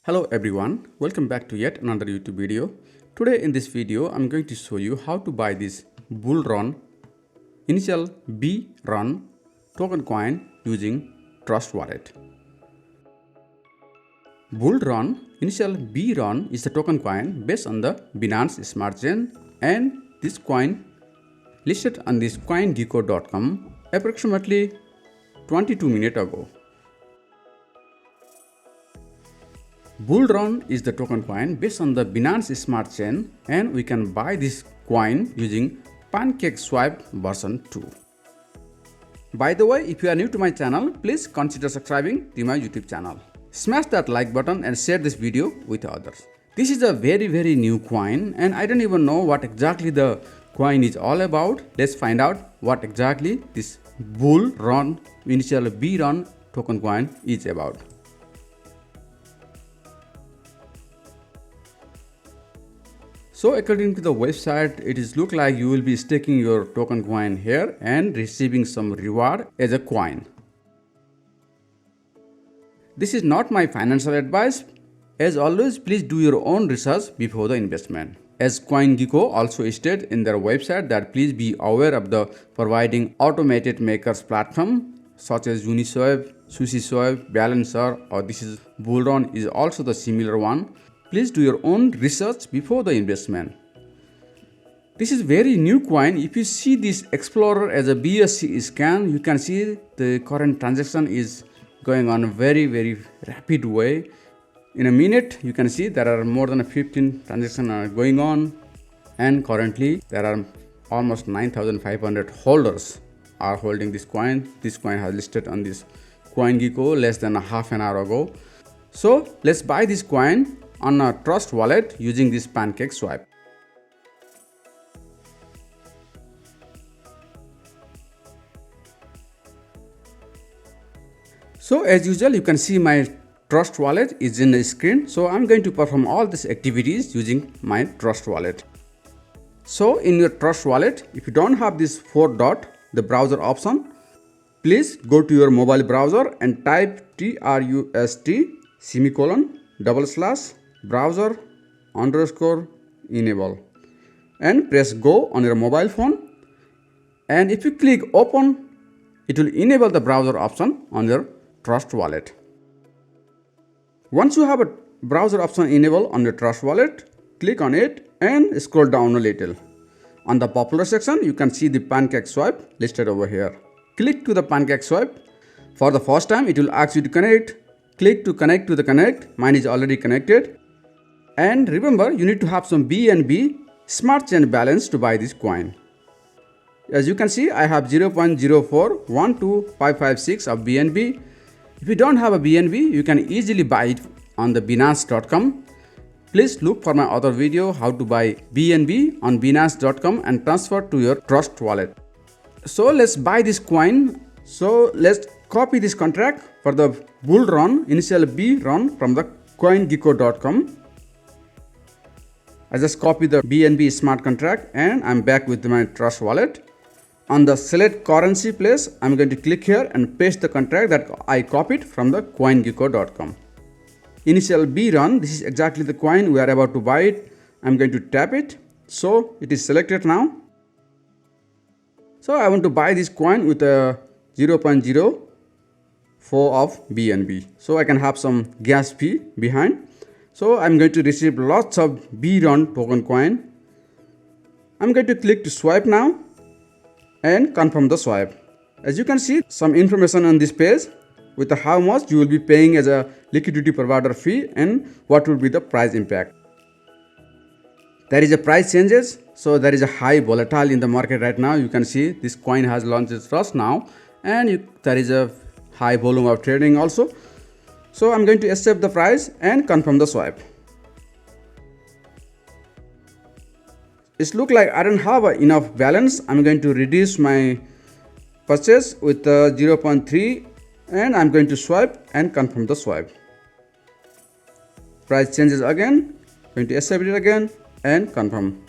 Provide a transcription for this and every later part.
Hello everyone, welcome back to yet another YouTube video. Today in this video, I'm going to show you how to buy this Bull Run, initial B Run token coin using Trust Wallet. Bull Run, initial B Run is the token coin based on the Binance Smart Chain, and this coin listed on this CoinGecko.com approximately 22 minutes ago. Bull Run is the token coin based on the Binance Smart Chain, and we can buy this coin using PancakeSwap version 2. By the way, if you are new to my channel, please consider subscribing to my YouTube channel. Smash that like button and share this video with others. This is a very new coin, and I don't even know what exactly the coin is all about. Let's find out what exactly this Bull Run, initial B Run token coin is about. So according to the website, it is look like you will be staking your token coin here and receiving some reward as a coin. This is not my financial advice. As always, please do your own research before the investment. As CoinGecko also stated in their website that please be aware of the providing automated makers platform such as Uniswap, SushiSwap, Balancer, or this is Bull Run is also the similar one. Please do your own research before the investment. This is very new coin. If you see this Explorer as a BSC scan, you can see the current transaction is going on a very rapid way. In a minute, you can see there are more than 15 transactions are going on, and currently there are almost 9,500 holders are holding this coin. This coin has listed on this CoinGecko less than a half an hour ago. So let's buy this coin on a Trust Wallet using this PancakeSwap. So as usual, you can see my Trust Wallet is in the screen. So I'm going to perform all these activities using my Trust Wallet. So in your Trust Wallet, if you don't have this 4 dot, the browser option, please go to your mobile browser and type trust/browser_enable and press go on your mobile phone. And if you click open, it will enable the browser option on your Trust Wallet. Once you have a browser option enabled on your Trust Wallet, click on it and scroll down a little. On the popular section, you can see the PancakeSwap listed over here. Click to the PancakeSwap. For the first time, it will ask you to connect. Click to connect to the connect. Mine is already connected. And remember, you need to have some BNB Smart Chain balance to buy this coin. As you can see, I have 0.0412556 of BNB. If you don't have a BNB, you can easily buy it on the Binance.com. Please look for my other video how to buy BNB on Binance.com and transfer to your Trust Wallet. So let's buy this coin. So let's copy this contract for the Bull Run, initial B Run from the CoinGecko.com. I just copy the BNB smart contract and I'm back with my Trust Wallet. On the select currency place, I'm going to click here and paste the contract that I copied from the CoinGecko.com. Initial B Run, this is exactly the coin we are about to buy it. I'm going to tap it. So it is selected now. So I want to buy this coin with a 0.04 of BNB. So I can have some gas fee behind. So I'm going to receive lots of B Run token coin. I'm going to click to swipe now and confirm the swipe. As you can see, some information on this page with how much you will be paying as a liquidity provider fee and what will be the price impact. There is a price changes, so there is a high volatile in the market right now. You can see this coin has launched its trust now, and there is a high volume of trading also. So I'm going to accept the price and confirm the swipe. It looks like I don't have enough balance. I'm going to reduce my purchase with 0.3 and I'm going to swipe and confirm the swipe. Price changes again, going to accept it again and confirm.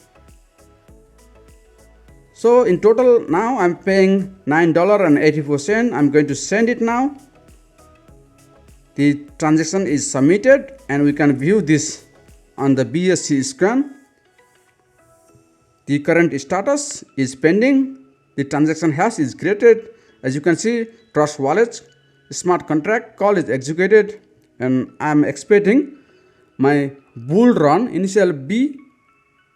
So in total now I'm paying $9.84. I'm going to send it now. The transaction is submitted and we can view this on the BSC screen. The current status is pending. The transaction hash is created. As you can see, Trust Wallet smart contract call is executed, and I am expecting my bull run, initial B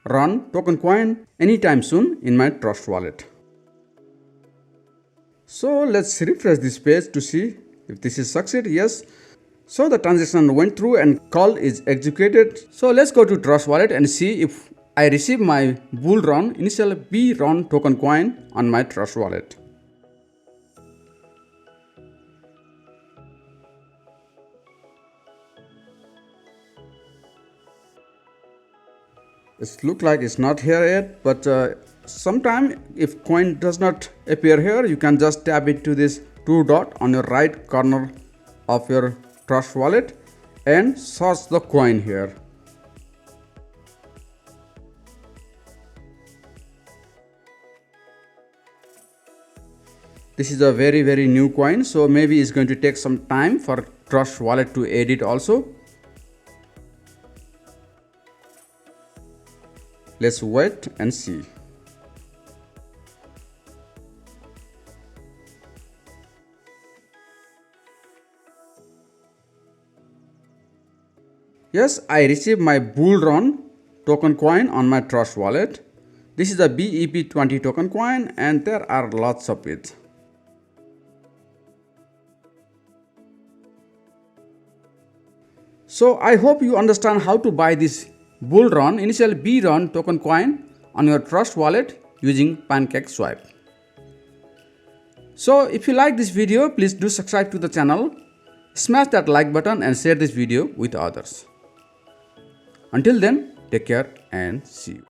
run token coin anytime soon in my Trust Wallet. So let's refresh this page to see if this is succeed. Yes. So the transaction went through and call is executed. So let's go to Trust Wallet and see if I receive my bull run, initial B run token coin on my Trust Wallet. It looks like it's not here yet, but sometime if coin does not appear here, you can just tap into this two dot on your right corner of your Trust Wallet and search the coin here. This is a very new coin, so maybe it's going to take some time for Trust Wallet to edit also. Let's wait and see. Yes, I received my bull run token coin on my Trust Wallet. This is a BEP20 token coin and there are lots of it. So I hope you understand how to buy this bull run, initial B run token coin on your Trust Wallet using PancakeSwap. So if you like this video, please do subscribe to the channel, smash that like button and share this video with others. Until then, take care and see you.